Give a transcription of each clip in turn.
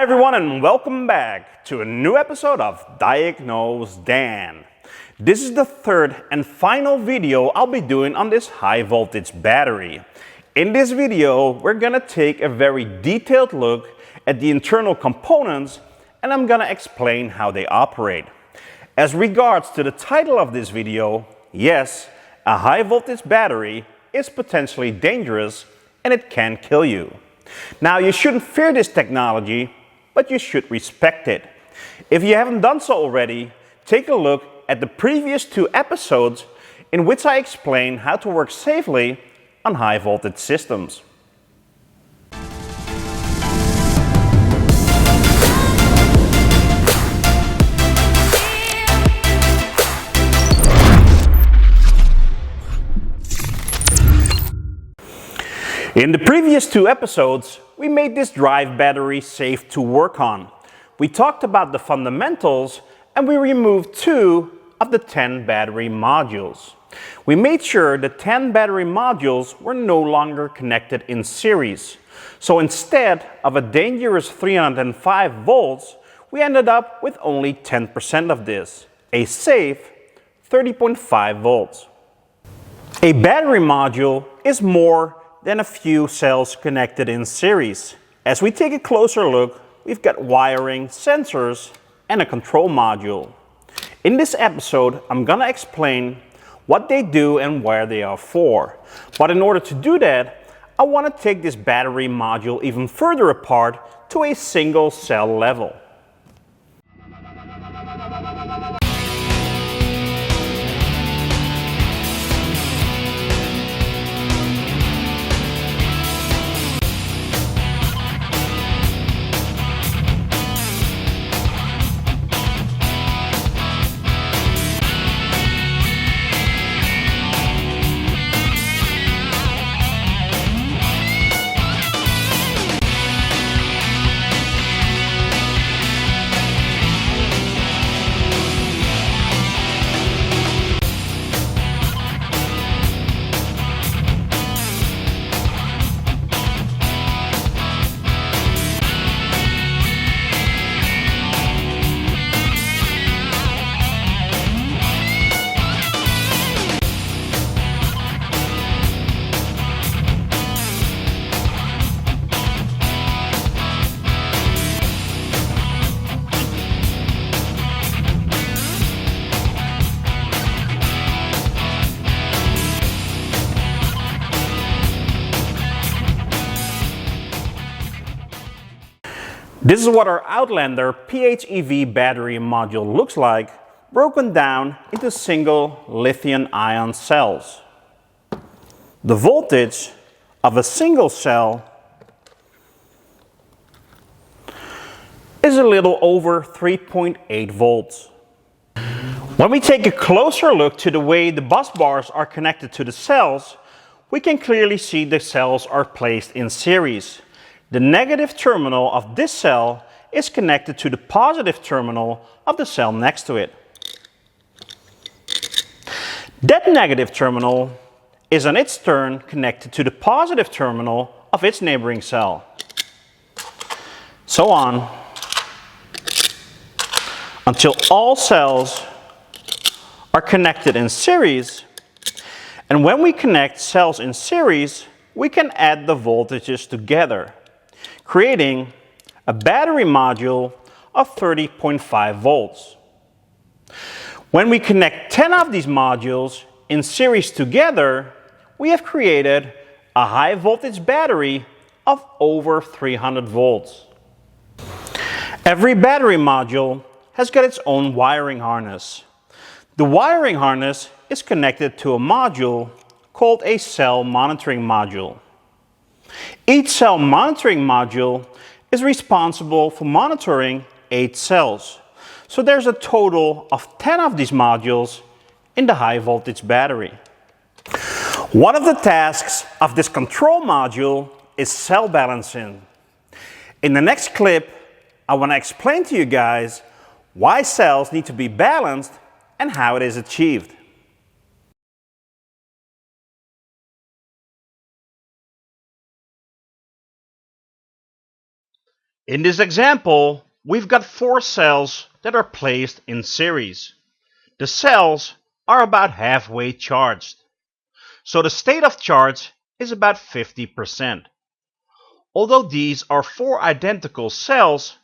everyone, and welcome back to a new episode of Diagnosedan. This is the third and final video I'll be doing on this high voltage battery. In this video, we're gonna take a very detailed look at the internal components, and I'm gonna explain how they operate. As regards to the title of this video, yes, a high voltage battery is potentially dangerous and it can kill you. Now, you shouldn't fear this technology, but you should respect it. If you haven't done so already, take a look at the previous two episodes in which I explain how to work safely on high voltage systems. In the previous two episodes, we made this drive battery safe to work on. We talked about the fundamentals and we removed 2 of the 10 battery modules. We made sure the 10 battery modules were no longer connected in series. So instead of a dangerous 305 volts, we ended up with only 10% of this, a safe 30.5 volts. A battery module is more than a few cells connected in series. As we take a closer look, we've got wiring, sensors, and a control module. In this episode, I'm gonna explain what they do and where they are for. But in order to do that, I wanna take this battery module even further apart to a single cell level. This is what our Outlander PHEV battery module looks like, broken down into single lithium-ion cells. The voltage of a single cell is a little over 3.8 volts. When we take a closer look to the way the bus bars are connected to the cells, we can clearly see the cells are placed in series. The negative terminal of this cell is connected to the positive terminal of the cell next to it. That negative terminal is on its turn connected to the positive terminal of its neighboring cell. So on, until all cells are connected in series. And when we connect cells in series, we can add the voltages together, creating a battery module of 30.5 volts. When we connect 10 of these modules in series together, we have created a high voltage battery of over 300 volts. Every battery module has got its own wiring harness. The wiring harness is connected to a module called a cell monitoring module. Each cell monitoring module is responsible for monitoring 8 cells. So there's a total of 10 of these modules in the high voltage battery. One of the tasks of this control module is cell balancing. In the next clip, I want to explain to you guys why cells need to be balanced and how it is achieved. In this example, we've got 4 cells that are placed in series. The cells are about halfway charged, so the state of charge is about 50%. Although these are 4 identical cells,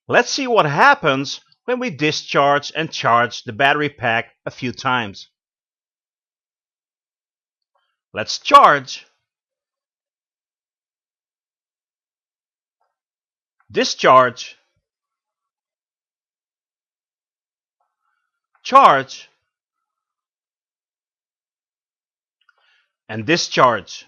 let's see what happens when we discharge and charge the battery pack a few times. Let's charge, discharge, charge, and discharge.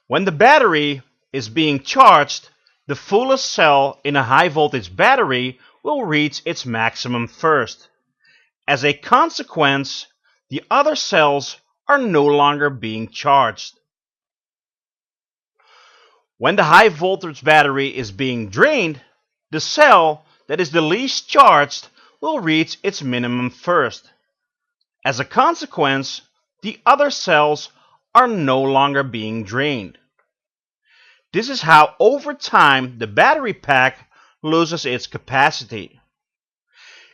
When the battery is being charged, the fullest cell in a high voltage battery will reach its maximum first. As a consequence, the other cells are no longer being charged. When the high voltage battery is being drained, the cell that is the least charged will reach its minimum first. As a consequence, the other cells are no longer being drained. This is how over time the battery pack loses its capacity.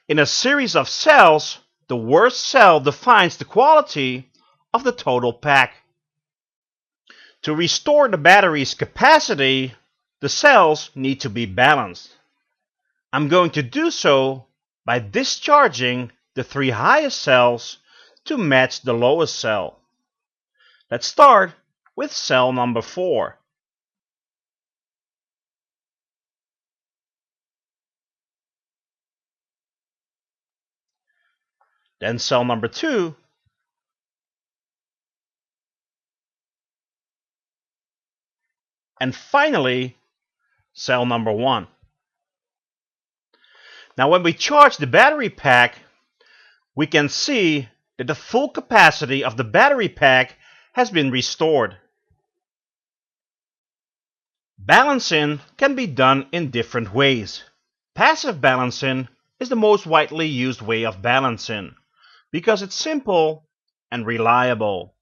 In a series of cells, the worst cell defines the quality of the total pack. To restore the battery's capacity, the cells need to be balanced. I'm going to do so by discharging the 3 highest cells to match the lowest cell. Let's start with cell number 4. Then cell number 2, and finally cell number 1. Now when we charge the battery pack, we can see that the full capacity of the battery pack has been restored. Balancing can be done in different ways. Passive balancing is the most widely used way of balancing because it's simple and reliable.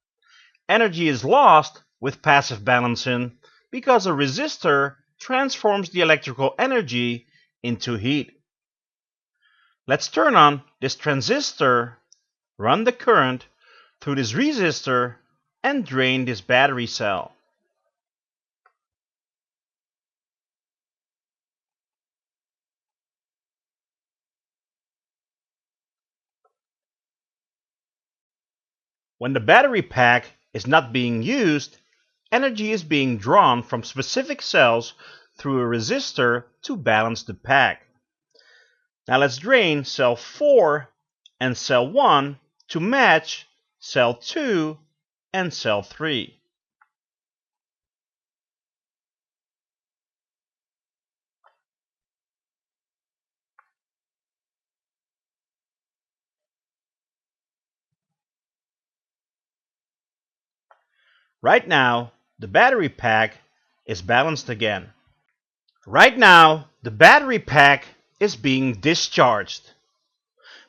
Energy is lost with passive balancing because a resistor transforms the electrical energy into heat. Let's turn on this transistor, run the current through this resistor, and drain this battery cell. When the battery pack is not being used, energy is being drawn from specific cells through a resistor to balance the pack. Now let's drain cell 4 and cell 1 to match cell 2 and cell 3. Right now, the battery pack is balanced again. Right now, the battery pack is being discharged.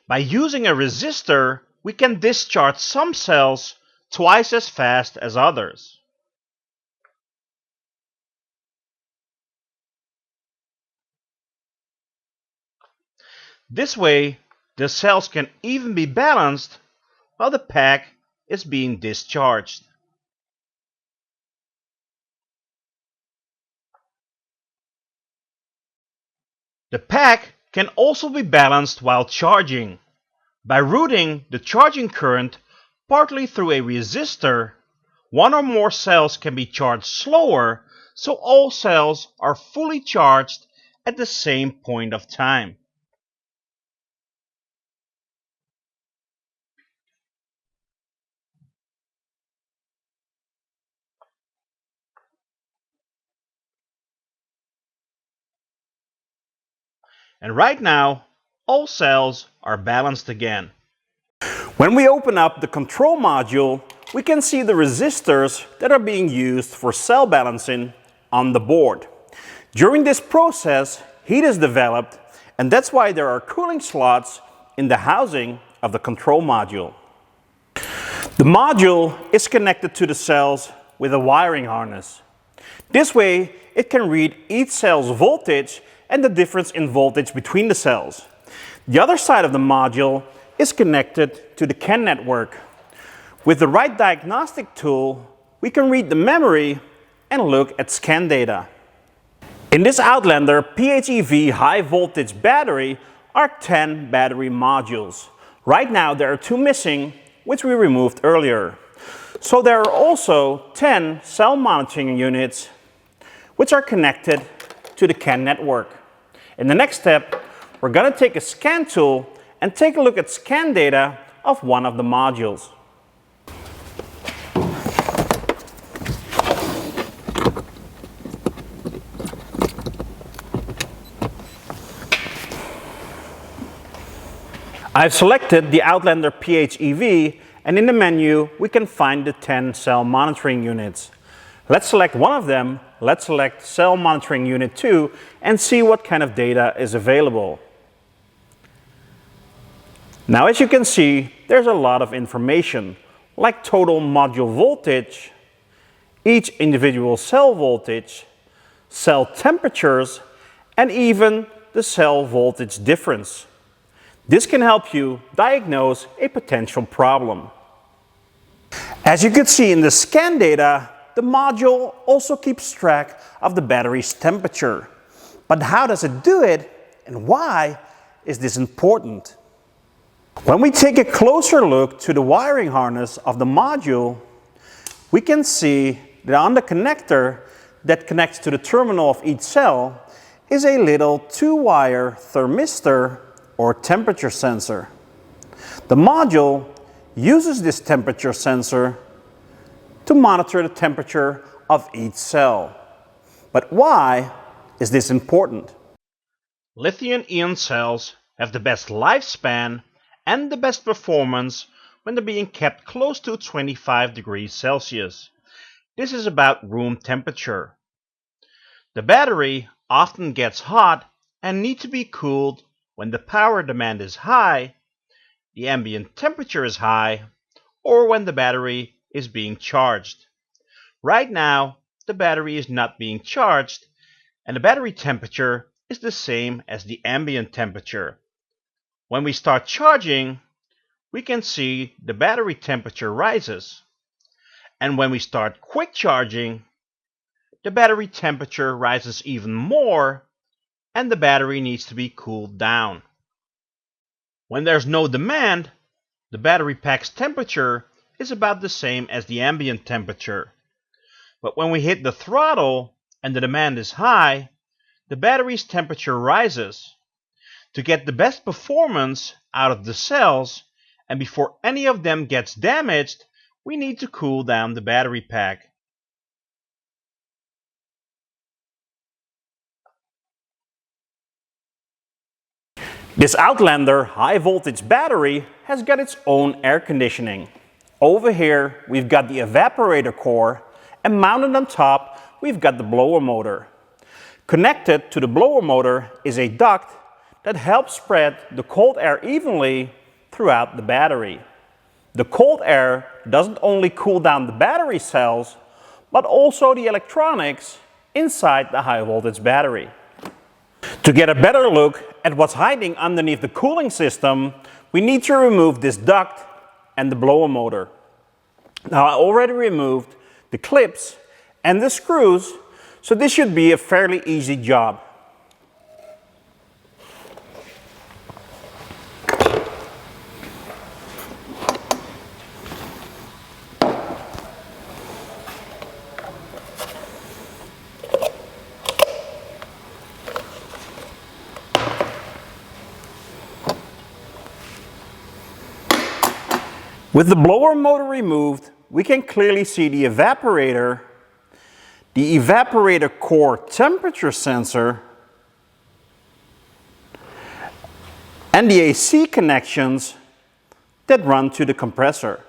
By using a resistor, we can discharge some cells twice as fast as others. This way, the cells can even be balanced while the pack is being discharged. The pack can also be balanced while charging. By routing the charging current partly through a resistor, one or more cells can be charged slower, so all cells are fully charged at the same point of time. And right now, all cells are balanced again. When we open up the control module, we can see the resistors that are being used for cell balancing on the board. During this process, heat is developed, and that's why there are cooling slots in the housing of the control module. The module is connected to the cells with a wiring harness. This way, it can read each cell's voltage and the difference in voltage between the cells. The other side of the module is connected to the CAN network. With the right diagnostic tool, we can read the memory and look at scan data. In this Outlander PHEV high voltage battery are 10 battery modules. Right now there are 2 missing, which we removed earlier. So there are also 10 cell monitoring units which are connected to the CAN network. In the next step, we're going to take a scan tool and take a look at scan data of one of the modules. I've selected the Outlander PHEV, and in the menu we can find the 10 cell monitoring units. Let's select one of them. Let's select cell monitoring unit 2 and see what kind of data is available. Now, as you can see, there's a lot of information, like total module voltage, each individual cell voltage, cell temperatures, and even the cell voltage difference. This can help you diagnose a potential problem. As you can see in the scan data, the module also keeps track of the battery's temperature. But how does it do it, and why is this important? When we take a closer look to the wiring harness of the module, we can see that on the connector that connects to the terminal of each cell is a little 2-wire thermistor or temperature sensor. The module uses this temperature sensor to monitor the temperature of each cell. But why is this important? Lithium-ion cells have the best lifespan and the best performance when they're being kept close to 25 degrees Celsius. This is about room temperature. The battery often gets hot and needs to be cooled when the power demand is high, the ambient temperature is high, or when the battery is being charged. Right now, the battery is not being charged, and the battery temperature is the same as the ambient temperature. When we start charging, we can see the battery temperature rises. And when we start quick charging, the battery temperature rises even more, and the battery needs to be cooled down. When there's no demand, the battery pack's temperature is about the same as the ambient temperature. But when we hit the throttle and the demand is high, the battery's temperature rises. To get the best performance out of the cells, and before any of them gets damaged, we need to cool down the battery pack. This Outlander high voltage battery has got its own air conditioning. Over here we've got the evaporator core, and mounted on top we've got the blower motor. Connected to the blower motor is a duct that helps spread the cold air evenly throughout the battery. The cold air doesn't only cool down the battery cells, but also the electronics inside the high voltage battery. To get a better look at what's hiding underneath the cooling system, we need to remove this duct and the blower motor. Now, I already removed the clips and the screws, so this should be a fairly easy job. With the blower motor removed, we can clearly see the evaporator core temperature sensor, and the AC connections that run to the compressor.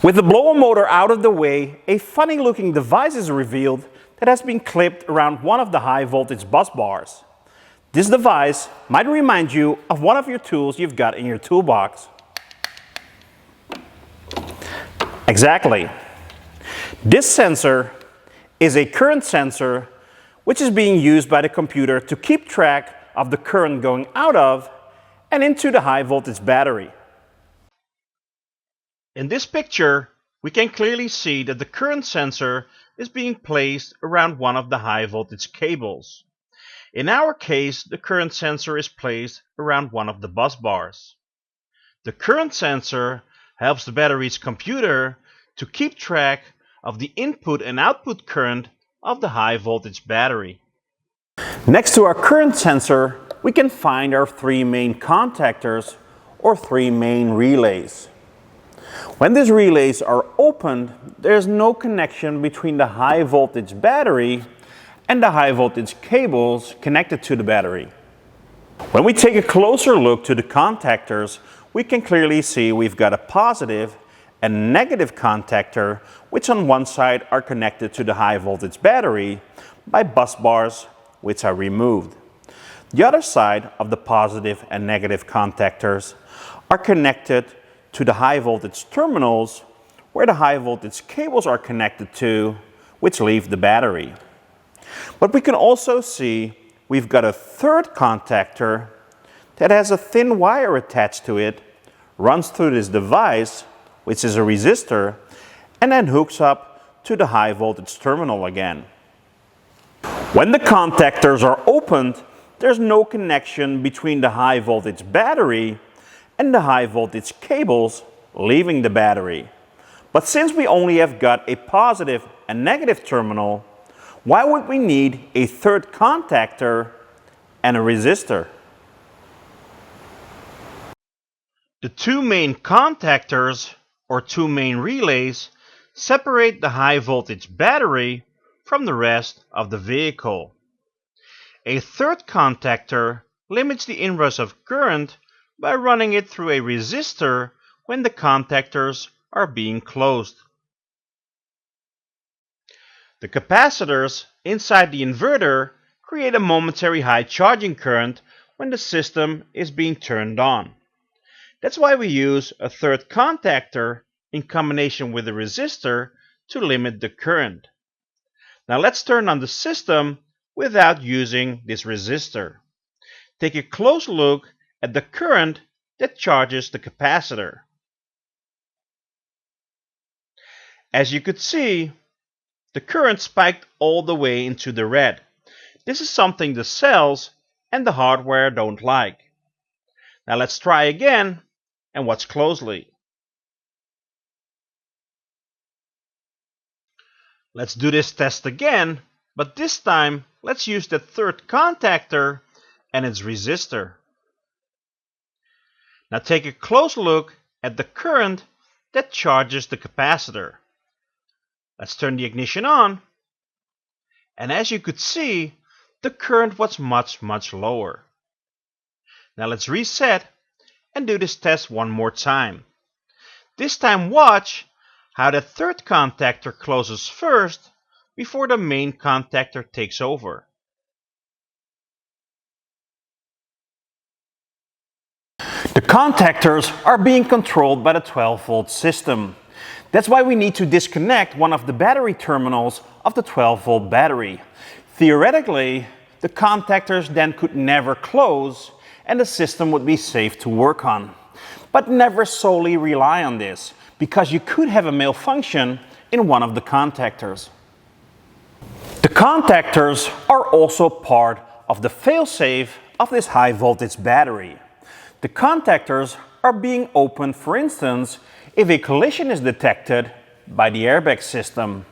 With the blower motor out of the way, a funny looking device is revealed that has been clipped around one of the high voltage bus bars. This device might remind you of one of your tools you've got in your toolbox. Exactly. This sensor is a current sensor which is being used by the computer to keep track of the current going out of and into the high voltage battery. In this picture, we can clearly see that the current sensor is being placed around one of the high voltage cables. In our case, the current sensor is placed around one of the bus bars. The current sensor helps the battery's computer to keep track of the input and output current of the high voltage battery. Next to our current sensor, we can find our three main contactors or three main relays. When these relays are opened, there is no connection between the high voltage battery and the high voltage cables connected to the battery. When we take a closer look to the contactors, we can clearly see we've got a positive and negative contactor, which on one side are connected to the high voltage battery by bus bars which are removed. The other side of the positive and negative contactors are connected to the high voltage terminals where the high voltage cables are connected to, which leave the battery. But we can also see we've got a third contactor that has a thin wire attached to it, runs through this device, which is a resistor, and then hooks up to the high voltage terminal again. When the contactors are opened, there's no connection between the high voltage battery and the high voltage cables leaving the battery. But since we only have got a positive and negative terminal, why would we need a third contactor and a resistor? The two main contactors, or two main relays, separate the high voltage battery from the rest of the vehicle. A third contactor limits the inrush of current by running it through a resistor when the contactors are being closed. The capacitors inside the inverter create a momentary high charging current when the system is being turned on. That's why we use a third contactor in combination with a resistor to limit the current. Now let's turn on the system without using this resistor. Take a close look at the current that charges the capacitor. As you could see, the current spiked all the way into the red. This is something the cells and the hardware don't like. Now let's try again and watch closely. Let's do this test again, but this time let's use the third contactor and its resistor. Now take a close look at the current that charges the capacitor. Let's turn the ignition on, and as you could see, the current was much lower. Now let's reset and do this test one more time. This time watch how the third contactor closes first before the main contactor takes over. The contactors are being controlled by the 12-volt system. That's why we need to disconnect one of the battery terminals of the 12-volt battery. Theoretically, the contactors then could never close and the system would be safe to work on. But never solely rely on this, because you could have a malfunction in one of the contactors. The contactors are also part of the failsafe of this high voltage battery. The contactors are being opened, for instance, if a collision is detected by the airbag system.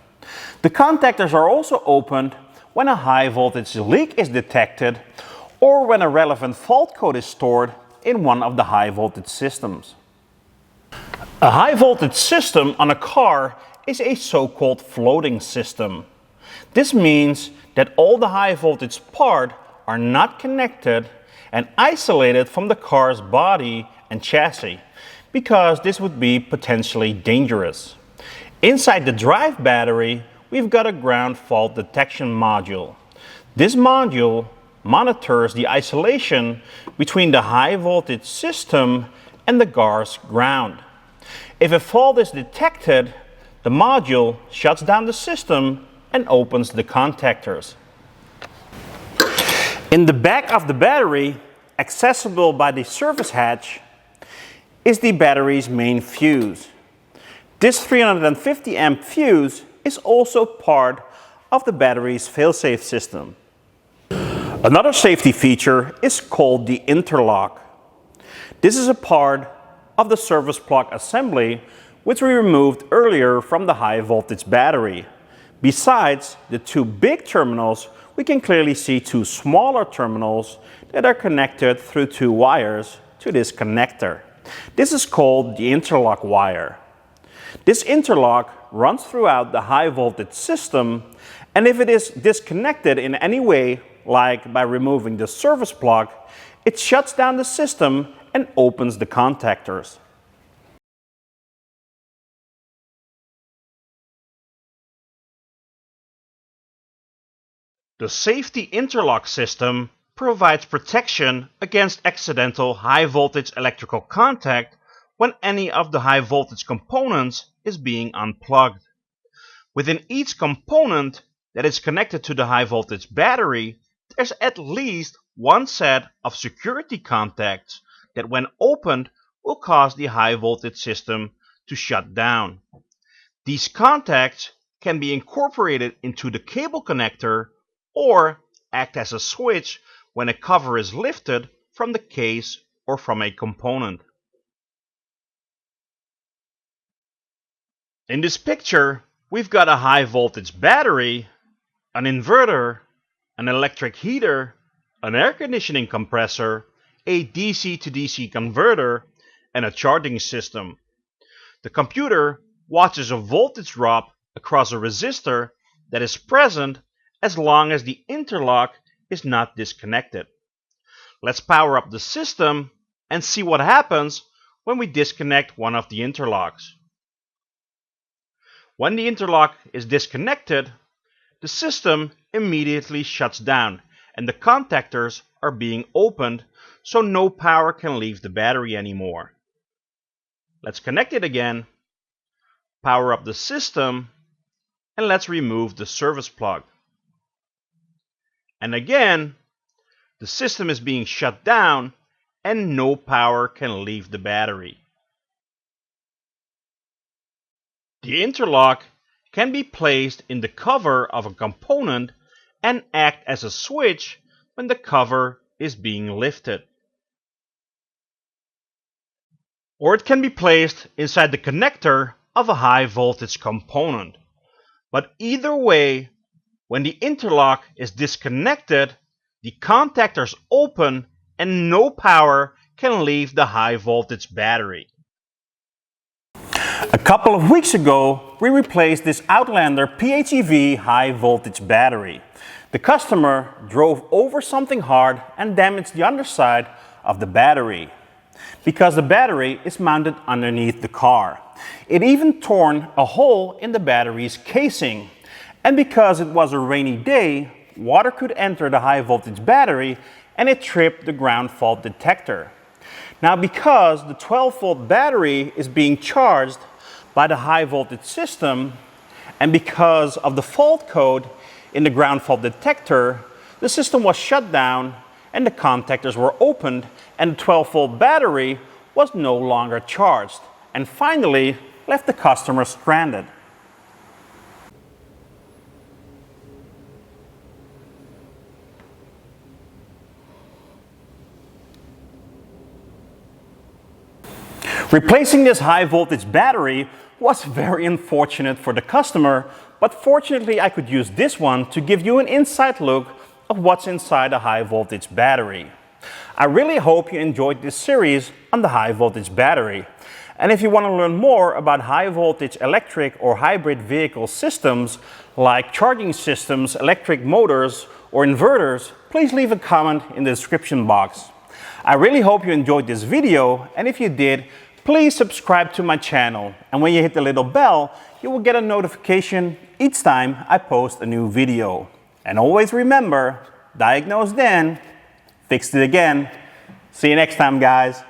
The contactors are also opened when a high voltage leak is detected or when a relevant fault code is stored in one of the high voltage systems. A high voltage system on a car is a so-called floating system. This means that all the high voltage parts are not connected and isolated from the car's body and chassis, because this would be potentially dangerous. Inside the drive battery, we've got a ground fault detection module. This module monitors the isolation between the high voltage system and the car's ground. If a fault is detected, the module shuts down the system and opens the contactors. In the back of the battery, accessible by the service hatch, is the battery's main fuse. This 350 amp fuse is also part of the battery's failsafe system. Another safety feature is called the interlock. This is a part of the service plug assembly which we removed earlier from the high voltage battery. Besides the two big terminals, we can clearly see two smaller terminals that are connected through two wires to this connector. This is called the interlock wire. This interlock runs throughout the high voltage system, and if it is disconnected in any way, like by removing the service plug, it shuts down the system and opens the contactors. The safety interlock system provides protection against accidental high voltage electrical contact when any of the high voltage components is being unplugged. Within each component that is connected to the high voltage battery, there's at least one set of security contacts that when opened will cause the high voltage system to shut down. These contacts can be incorporated into the cable connector or act as a switch when a cover is lifted from the case or from a component. In this picture, we've got a high voltage battery, an inverter, an electric heater, an air conditioning compressor, a DC to DC converter, and a charging system. The computer watches a voltage drop across a resistor that is present as long as the interlock is not disconnected. Let's power up the system and see what happens when we disconnect one of the interlocks. When the interlock is disconnected, the system immediately shuts down and the contactors are being opened so no power can leave the battery anymore. Let's connect it again, power up the system, and let's remove the service plug. And again, the system is being shut down and no power can leave the battery. The interlock can be placed in the cover of a component and act as a switch when the cover is being lifted. Or it can be placed inside the connector of a high voltage component. But either way, when the interlock is disconnected, the contactors open and no power can leave the high voltage battery. A couple of weeks ago, we replaced this Outlander PHEV high voltage battery. The customer drove over something hard and damaged the underside of the battery. Because the battery is mounted underneath the car. It even torn a hole in the battery's casing. And because it was a rainy day, water could enter the high voltage battery and it tripped the ground fault detector. Now because the 12-volt battery is being charged by the high voltage system and because of the fault code in the ground fault detector, the system was shut down and the contactors were opened and the 12-volt battery was no longer charged and finally left the customer stranded. Replacing this high voltage battery was very unfortunate for the customer, but fortunately I could use this one to give you an inside look of what's inside a high voltage battery. I really hope you enjoyed this series on the high voltage battery. And if you want to learn more about high voltage electric or hybrid vehicle systems like charging systems, electric motors or inverters, please leave a comment in the description box. I really hope you enjoyed this video, and if you did, please subscribe to my channel, and when you hit the little bell, you will get a notification each time I post a new video. And always remember, Diagnosedan, fixed it again. See you next time, guys.